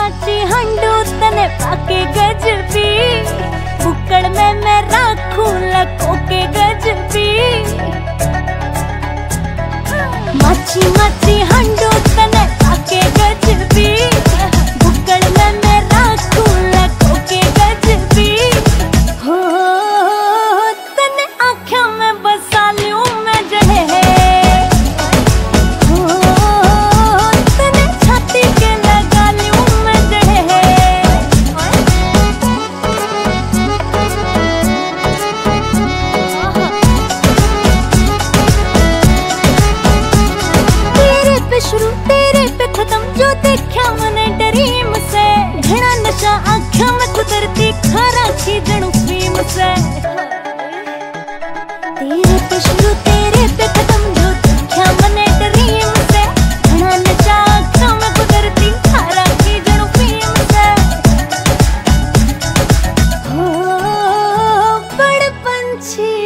माची हंडू तने पाके गजबी, बुक्कड़ में मैं राखूं लको के गजबी। माची माची हंडू तने पाके गजबी, बुक्कड़ में मैं राखूं लको के गजबी। हो तने आँखों में बसा लूं मैं जहे, शुरू तेरे पे खत्म जो देखा मैंने ड्रीम से। घना नशा आँखों में कुदरती खारा खींचणु फीम से। तेरे पे शुरू तेरे पे खत्म जो देखा मैंने ड्रीम से। घना नशा आँखों में कुदरती खारा खींचणु फीम से। हो बड़ पंछी